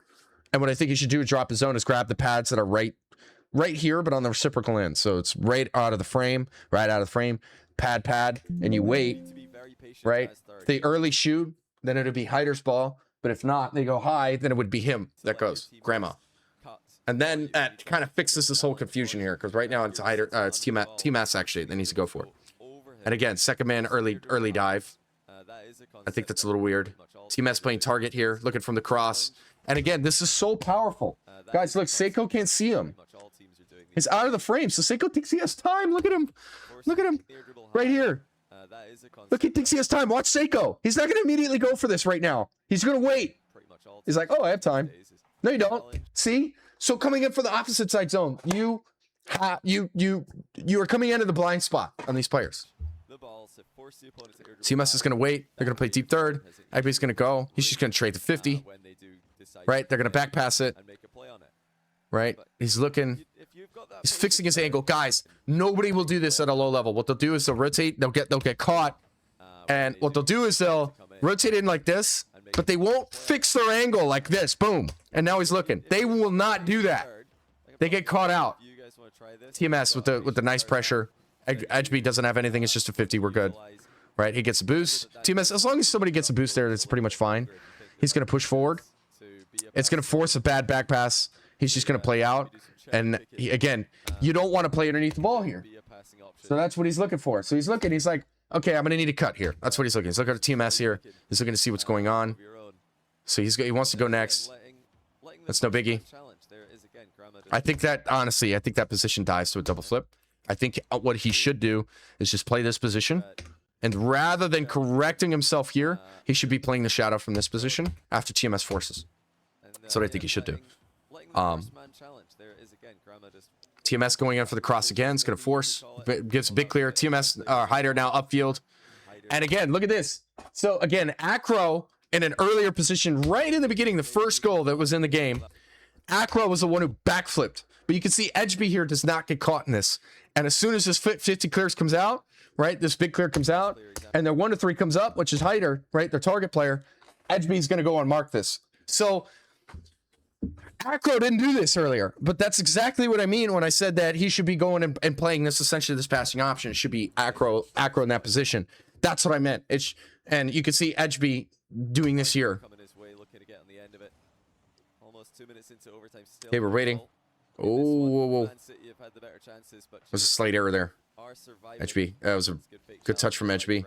And what I think he should do to drop his zone is grab the pads that are right here, but on the reciprocal end. So it's right out of the frame, pad, and you wait, to be very patient right? as third. If they early shoot, then it'll be Hyder's ball. But if not, they go high, then it would be him that goes, Grandma. Cut. And then that kind of fixes this whole confusion here, because right now it's Hyder, it's TMS actually that needs to go for it. Overhead. And again, second man early dive. That is a I think concept that's a that little weird. pretty much all TMS teams playing are target here, looking from the cross. And again, this is so powerful. that Guys, is a look, concept Seiko can't see him. pretty much all teams are doing these He's out of the frame, so Seiko thinks he has time. Look at him. days. Look at him. Clear dribble Right high. here. That is a concept Look, he thinks he has time. Watch Seiko. He's not going to immediately go for this right now. He's going to wait. pretty much all He's like, teams oh, I are have doing time. these days is No, you don't. challenge. See? So coming in for the opposite side zone, you are coming into the blind spot on these players. The ball to force the opponent to air dribble CMS is high. going to wait. They're going to play deep third. Edgeby's going to go. He's just going to trade the 50. When they do decide Right? to They're going to play back pass it. and make a play on it. Right? He's looking. If you've got that He's position fixing his there, angle. Guys, nobody will do this at a low level. What they'll do is they'll rotate. They'll get caught. when And they what they'll do is they'll rotate in like this, but they won't fix their angle like this. Boom. And now he's looking. They will not do that. third, like a They get caught out. you guys want to try this? TMS with the nice pressure. Edgeby doesn't have anything. It's just a 50. We're good. Right? He gets a boost. TMS, as long as somebody gets a boost there, that's pretty much fine. He's going to push forward. It's going to force a bad back pass. He's just going to play out. And again, you don't want to play underneath the ball here. So that's what he's looking for. So he's looking. He's like, okay, I'm going to need a cut here. That's what he's looking. He's looking at TMS here. He's looking to see what's going on. So he wants to go next. That's no biggie. I think that, honestly, I think that position dives to a double flip. I think what he should do is just play this position. And rather than correcting himself here, he should be playing the shadow from this position after TMS forces. That's what I think he should do. TMS going in for the cross again. It's going to force. Gives a big clear. TMS, Hyder now upfield. And again, look at this. So again, Acro in an earlier position right in the beginning, the first goal that was in the game. Acro was the one who backflipped. But you can see Edgeby here does not get caught in this. And as soon as this 50 clears comes out, right, this big clear comes out, and their 1-3 comes up, which is Hyder, right, their target player, Edgeby's going to go and mark this. So Acro didn't do this earlier, but that's exactly what I mean when I said that he should be going and playing this, essentially this passing option. It should be Acro in that position. That's what I meant. And you can see Edgeby doing this here. Okay, we're waiting. Oh, whoa, whoa. There's a slight error there. Edgeby. That was a good touch from Edgeby.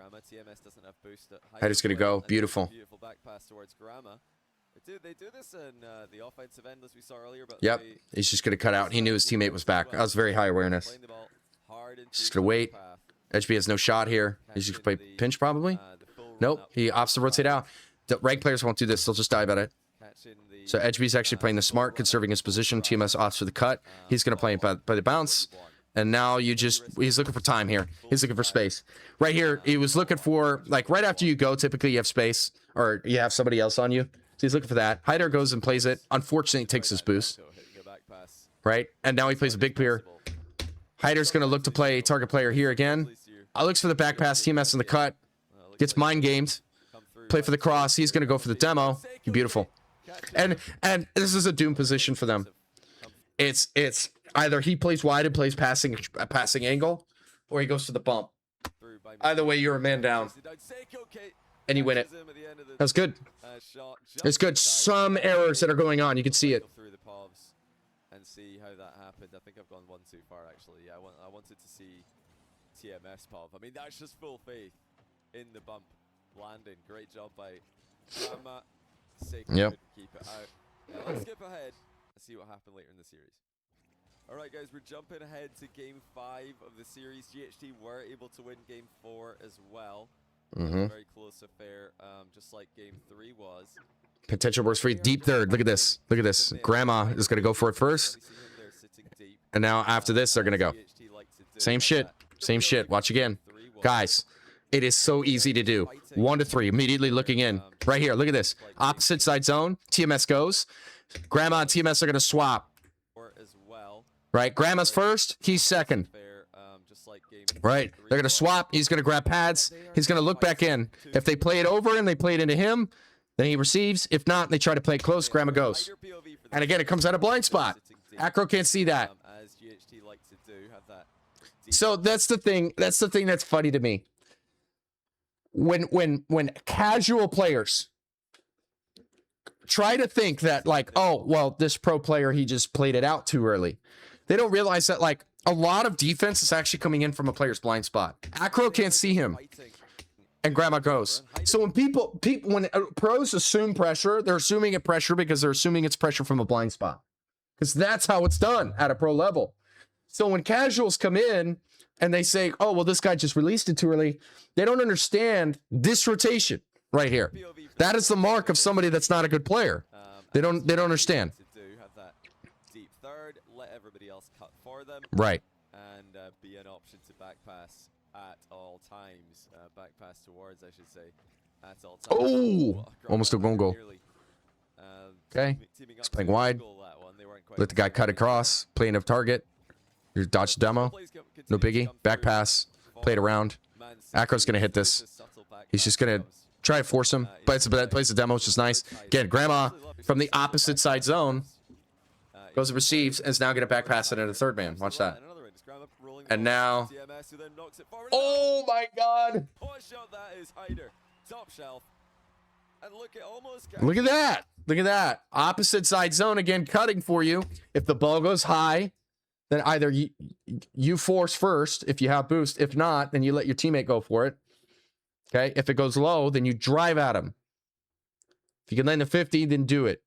Hyder's going to go. Beautiful. They do this in the offensive end, as we saw earlier. But Yep. He's just going to cut out. He knew his teammate was back. That was very high awareness. playing the ball hard into Just going to wait. path, Edgeby has no shot here. He's just going to play pinch probably. the full run Nope. up, He opts to rotate out. The rank players won't do this. They'll just dive at it. catching the, So Edgeby's actually playing the smart, conserving his position. TMS opts for the cut. He's going to play by the bounce. And now he's looking for time here. He's looking for space. Right here, he was looking for, like, right after you go, typically you have space, or you have somebody else on you. So he's looking for that. Hyder goes and plays it. Unfortunately, takes his boost, right? And now he plays a big clear. Hyder's going to look to play target player here again. Looks for the back pass. TMS in the cut. Gets mind gamed. Play for the cross. He's going to go for the demo. Beautiful. And this is a doom position for them. It's either he plays wide and plays passing angle, or he goes for the bump. Either way, you're a man down, and you win it. That's good. It's good. Some errors that are going on. You can see it. Through the povs and see how that happened. I think I've gone one too far, actually. Yeah, I wanted to see TMS pov. I mean, that's just full faith in the bump landing. Great job by Grandma. Yep. Keep it out. Now, let's skip ahead and see what happened later in the series. All right, guys, we're jumping ahead to Game 5 of the series. GHT were able to win Game 4 as well. Very close affair, just like Game 3 was. Potential works for you. Deep third. Look at this. Look at this. Grandma is going to go for it first. And now after this, they're going to go. Same shit. Same shit. Watch again. Guys, it is so easy to do. 1 to 3. Immediately looking in. Right here. Look at this. Opposite side zone. TMS goes. Grandma and TMS are going to swap. Right? Grandma's first. He's second. Right? They're going to swap. He's going to grab pads. He's going to look back in. If they play it over and they play it into him, then he receives. If not, they try to play it close. Grandma goes. And again, it comes out of blind spot. Acro can't see that. So that's the thing. That's the thing that's funny to me. When casual players try to think that, like, oh, well, this pro player, he just played it out too early. They don't realize that, like, a lot of defense is actually coming in from a player's blind spot. Acro can't see him, and Grandma goes. So when when pros assume pressure, they're assuming it pressure because they're assuming it's pressure from a blind spot, because that's how it's done at a pro level. So when casuals come in and they say, oh, well, this guy just released it too early, they don't understand this rotation right here. That is the mark of somebody that's not a good player. They don't understand. Right. And be an option to back pass at all times. Back pass towards, I should say, at all times. Oh, almost a goal. Okay. He's playing wide. Let the guy cut across. Playing a target. Your dodge demo. No biggie. Back pass. Play it around. Acro's going to hit this. He's just going to try to force him. But plays the demo, which is nice. Again, Grandma from the opposite side zone goes and receives, and is now going to back pass it into the third man. Watch that. And now, oh my God! Look at that! Look at that! Opposite side zone again, cutting for you. If the ball goes high, then either you force first if you have boost. If not, then you let your teammate go for it. Okay. If it goes low, then you drive at him. If you can land a 50, then do it.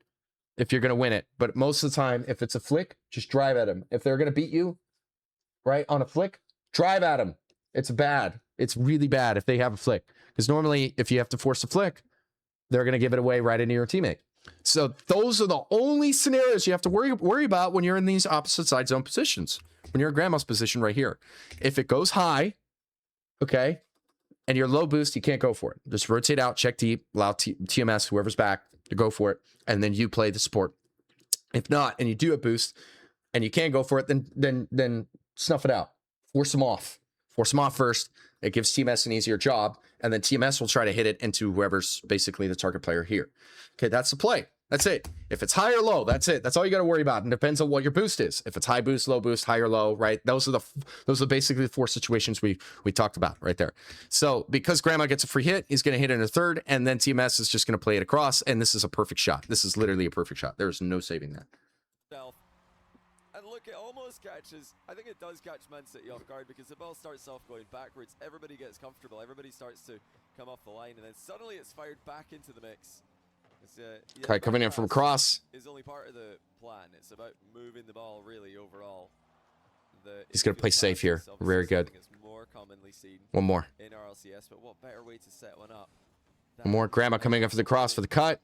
If you're going to win it. But most of the time, if it's a flick, just drive at them. If they're going to beat you, right, on a flick, drive at them. It's bad. It's really bad if they have a flick. Because normally, if you have to force a flick, they're going to give it away right into your teammate. So those are the only scenarios you have to worry about when you're in these opposite side zone positions. When you're in Grandma's position right here. If it goes high, okay, and you're low boost, you can't go for it. Just rotate out, check deep, allow TMS, whoever's back, to go for it, and then you play the support. If not, and you do a boost, and you can't go for it, then snuff it out. Force them off. Force them off first. It gives TMS an easier job, and then TMS will try to hit it into whoever's basically the target player here. Okay, that's the play. That's it. If it's high or low, that's it. That's all you got to worry about. And it depends on what your boost is. If it's high boost, high or low, right? Those are basically the 4 situations we talked about right there. So because Grandma gets a free hit, he's going to hit in a third, and then TMS is just going to play it across, and this is a perfect shot. This is literally a perfect shot. There's no saving that. And look, it almost catches, I think it does catch Man City off guard, because the ball starts off going backwards. Everybody gets comfortable. Everybody starts to come off the line, and then suddenly it's fired back into the mix. Kai coming in from across. Is only part of the plan. It's about moving the ball really overall. He's going to play safe here. Very good. More commonly seen One more. in RLCS, but what better way to set one up? One more. Grandma coming in for the cross for the cut.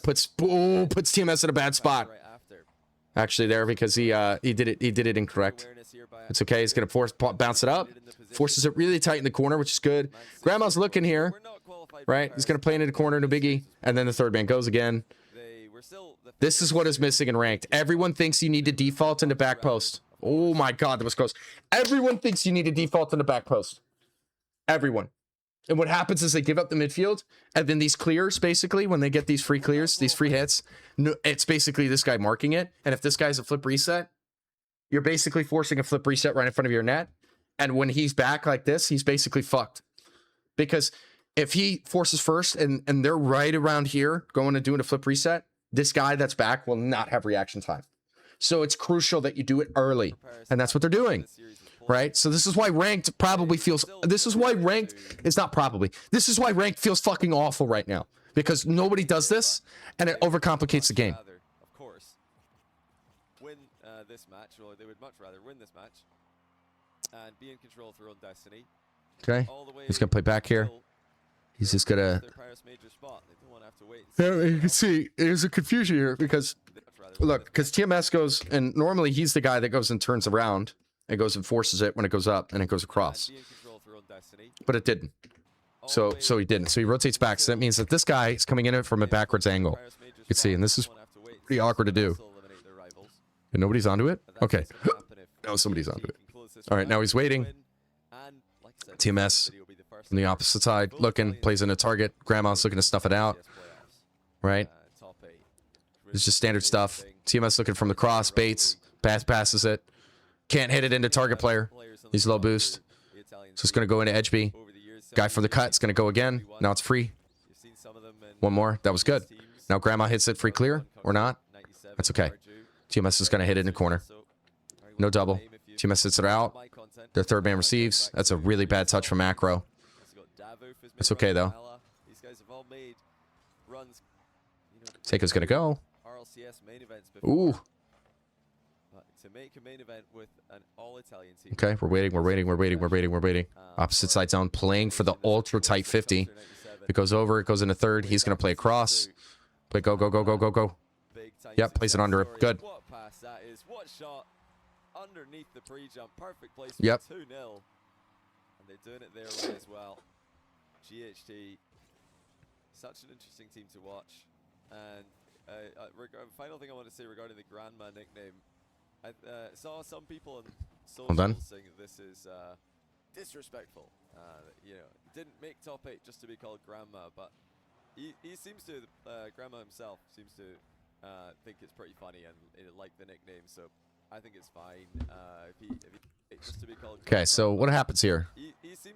Puts TMS in a bad spot. Right after. Actually, there because he did it incorrect. It's okay. He's going to bounce it up. Forces it really tight in the corner, which is good. Grandma's looking here. Right? He's going to play into the corner to Biggie. And then the third man goes again. This is what is missing in ranked. Everyone thinks you need to default into back post. Oh my God, that was close. Everyone thinks you need to default into back post. Everyone. And what happens is they give up the midfield, and then these clears, basically, when they get these free clears, these free hits, it's basically this guy marking it. And if this guy's a flip reset, you're basically forcing a flip reset right in front of your net. And when he's back like this, he's basically fucked. Because if he forces first and they're right around here going and doing a flip reset, this guy that's back will not have reaction time. So it's crucial that you do it early. And that's what they're doing. Right? So this is why ranked probably feels... This is why ranked... It's not probably. This is why ranked feels fucking awful right now. Because nobody does this, and it overcomplicates the game. Of course, win this match, or they would much rather win this match and be in control of their own destiny. Okay. He's going to play back here. He's just going to... You can see, there's a confusion here because... Look, because TMS goes, and normally he's the guy that goes and turns around and goes and forces it when it goes up and it goes across. But it didn't. So he didn't. So he rotates back. So that means that this guy is coming in it from a backwards angle. You can see, and this is pretty awkward to do. And nobody's onto it? Okay. No, somebody's onto it. All right, now he's waiting. TMS from the opposite side, looking, plays in a target. Grandma's looking to stuff it out. Right? It's just standard stuff. TMS looking from the cross, baits, passes it. Can't hit it into target player. He's low boost. So it's going to go into Edgeby. Guy from the cut is going to go again. Now it's free. One more. That was good. Now Grandma hits it free clear or not. That's okay. TMS is going to hit it in the corner. No double. TMS hits it out. Their third man receives. That's a really bad touch from Macro. It's okay, though. Seiko's going to go. Ooh. Okay, we're waiting. Opposite side zone, playing for the ultra tight 50. If it goes over, it goes into third. He's going to play across. Play go. Yep, plays it under him. Good. What pass that is. What shot underneath the pre-jump. Perfect placement. Yep. 2-0. And they're doing it their way as well. GHT. Such an interesting team to watch. And final thing I want to say regarding the Grandma nickname. I saw some people on social saying that this is disrespectful. You know, didn't make top 8 just to be called Grandma, but he seems to, Grandma himself seems to think it's pretty funny and like the nickname, so I think it's fine if he just to be called Grandma. Okay, so what happens here?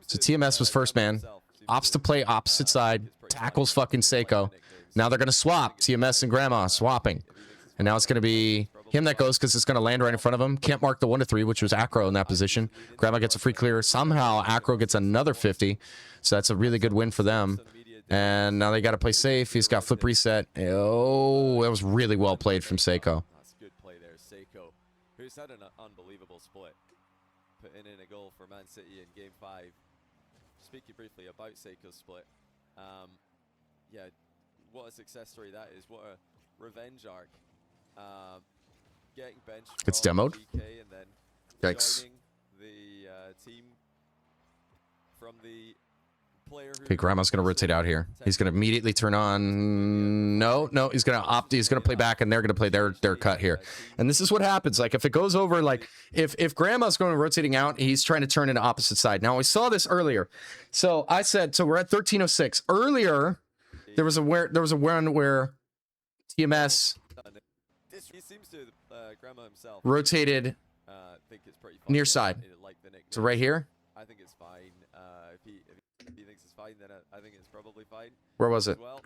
So TMS was first man. Opts to play opposite side. Tackles fucking Seiko. Now they're going to swap. TMS and Grandma swapping. And now it's going to be him that goes because it's going to land right in front of him. Can't mark the 1-3, which was Acro in that position. Grandma gets a free clear. Somehow Acro gets another 50. So that's a really good win for them. And now they got to play safe. He's got flip reset. Oh, that was really well played from Seiko. That's good play there, Seiko, who's had an unbelievable split. Putting in a goal for Man City in Game 5. Speaking briefly about Seiko's split. Yeah, what a success story that is. What a revenge arc. Getting benched. It's demoed. GK and then Yikes. joining the team from the player who... Okay, Grandma's going to rotate out here. He's going to immediately turn on... No, he's going to opt. He's going to play back, and they're going to play their cut here. And this is what happens. Like, if it goes over, like, if Grandma's going rotating out, he's trying to turn into opposite side. Now, we saw this earlier. So I said, so we're at 13:06. Earlier, there was a one where TMS... He seems to, Grandma himself, rotated think it's pretty funny near side. like the nickname. So right here? I think it's fine. If he thinks it's fine, then I think it's probably fine. Where was it? Well,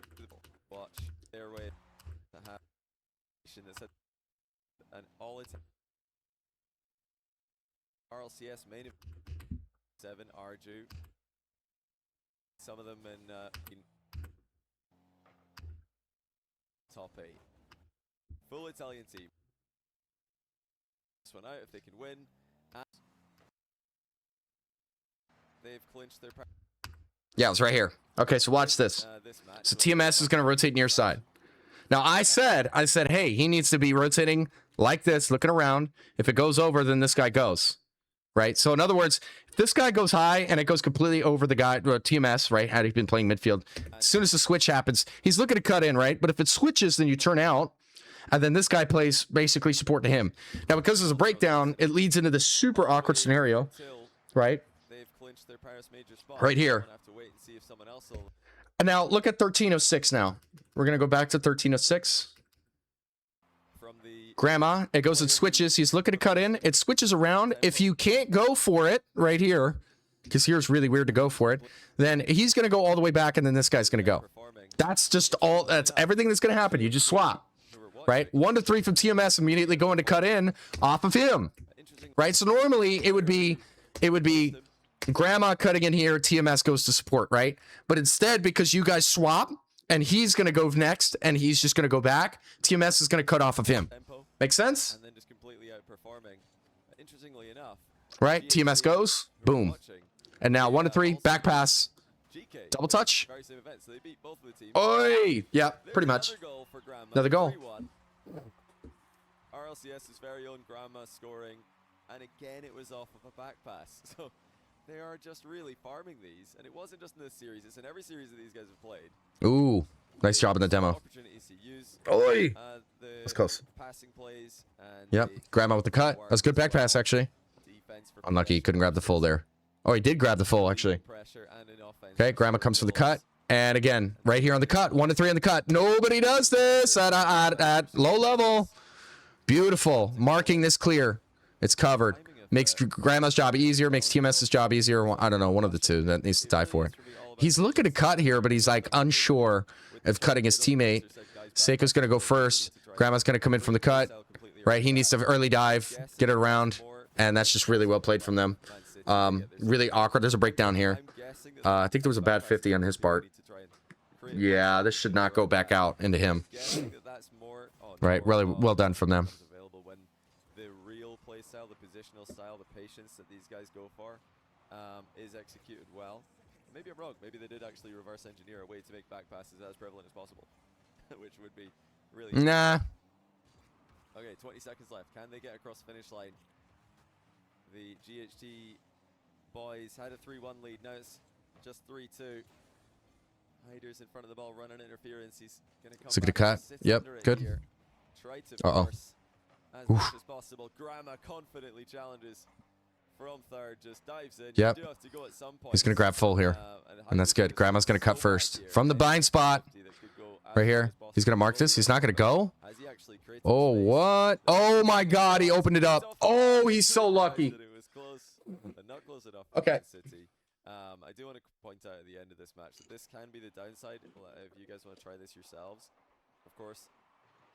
watch airway that have and all it's RLCS main event 7 Arju. Some of them in top 8. Full Italian team. This one out if they can win. And they've clinched their Yeah, it's right here. Okay, so watch this. this match. So TMS is going to rotate near side. Now, I said, hey, he needs to be rotating like this, looking around. If it goes over, then this guy goes, right? So in other words, if this guy goes high and it goes completely over the guy, TMS, right? Had he been playing midfield, as soon as the switch happens, he's looking to cut in, right? But if it switches, then you turn out, and then this guy plays basically support to him. Now, because there's a breakdown, it leads into this super awkward scenario, right? They've clinched their Paris major spot. Right here. Have to wait and see if someone else will. And now look at 1306 now. We're going to go back to 1306. From the Grandma, it goes and switches. He's looking to cut in. It switches around. If you can't go for it right here, because here's really weird to go for it, then he's going to go all the way back, and then this guy's going to go. performing. That's just all. That's everything that's going to happen. You just swap, right? 1 to 3 from TMS, immediately going to cut in off of him, right? So normally it would be Grandma cutting in here, TMS goes to support, right? But instead, because you guys swap, and he's going to go next, and he's just going to go back, TMS is going to cut off of him. Tempo, Make sense? and then just completely outperforming. Interestingly enough, Right? TMS goes, boom. watching And now 1 to 3, back pass, GK. double touch. Very same event, so they beat both of the teams. Oi! Yeah, There's pretty much. Another goal for Grandma. Another goal. 3-1. RLCS's very own Grandma scoring, and again it was off of a back pass. So they are just really farming these, and it wasn't just in this series; it's in every series that these guys have played. Ooh, nice job in the demo. Opportunities to use. Oi! The That's close. passing plays and Yep, the Grandma with the cut. That was a good back pass, actually. defense for Unlucky, he couldn't grab the full there. Oh, he did grab the full, actually. pressure and an offense. Okay, Grandma comes for the cut. And again, right here on the cut, 1 to 3 on the cut. Nobody does this at low level. Beautiful. Marking this clear. It's covered. Makes Grandma's job easier, makes TMS's job easier. I don't know, one of the two that needs to die for it. He's looking to cut here, but he's like unsure of cutting his teammate. Seiko's going to go first. Grandma's going to come in from the cut. Right, he needs to early dive, get it around. And that's just really well played from them. Really awkward. There's a breakdown here. I think there was a bad 50 on his part. Yeah, this should not go back out into him. Right, really well done from them. Available when the real play style, the positional style, the patience that these guys go for is executed well. Maybe I'm wrong. Maybe they did actually reverse engineer a way to make back passes as prevalent as possible, which would be really. Nah. Okay, 20 seconds left. Can they get across the finish line? The GHT boys had a 3-1 lead. Now it's just 3-2. Hyder's in front of the ball, running interference. He's going to come Looking to back and cut. sit Yep, under it good. here. Try to Uh-oh. force as much as possible. Grandma confidently challenges from third, just dives in. Yep. You do have to go at some point. He's going to grab full here. And that's good. Grandma's going to cut first. From the bind spot. Right here. He's going to mark this. He's not going to go. Oh, what? Oh, my God. He opened it up. Oh, he's so lucky. It was close, but not close enough. Okay. For City. I do want to point out at the end of this match that this can be the downside if you guys want to try this yourselves. Of course,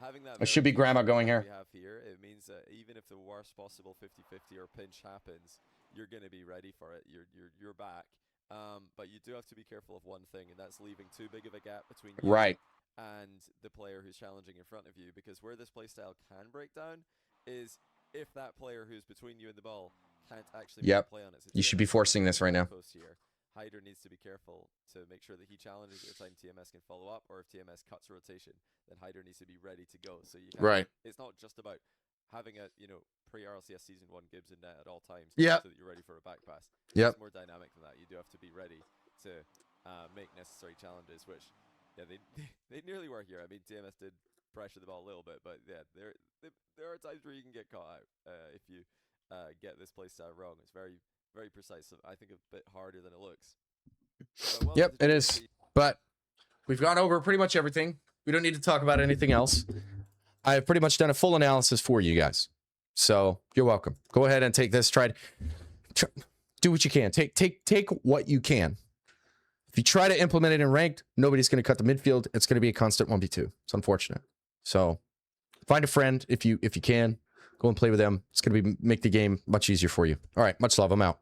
having that. It should be Grandma going here. We have here. It means that even if the worst possible 50-50 or pinch happens, you're going to be ready for it. You're back. But you do have to be careful of one thing, and that's leaving too big of a gap between you Right. and the player who's challenging in front of you, because where this playstyle can break down is if that player who's between you and the ball can't actually make a play on it. So You should be TMS forcing this right now. post here. Hyder needs to be careful to make sure that he challenges at the time TMS can follow up, or if TMS cuts rotation, then Hyder needs to be ready to go. So you can't, Right. it's not just about having a pre-RLCS season 1 Gibbs in net at all times, Yep. so that you're ready for a back pass. Yep. It's more dynamic than that. You do have to be ready to make necessary challenges, which they nearly were here. I mean, TMS did pressure the ball a little bit, but yeah, there are times where you can get caught out if you get this playstyle wrong. It's very, very precise. So I think a bit harder than it looks. But Yep, it is. But we've gone over pretty much everything. We don't need to talk about anything else. I've pretty much done a full analysis for you guys. So you're welcome. Go ahead and take this. Do what you can. Take what you can. If you try to implement it in ranked, nobody's going to cut the midfield. It's going to be a constant 1v2. It's unfortunate. So find a friend if you can. Go and play with them. It's going to make the game much easier for you. All right, much love. I'm out.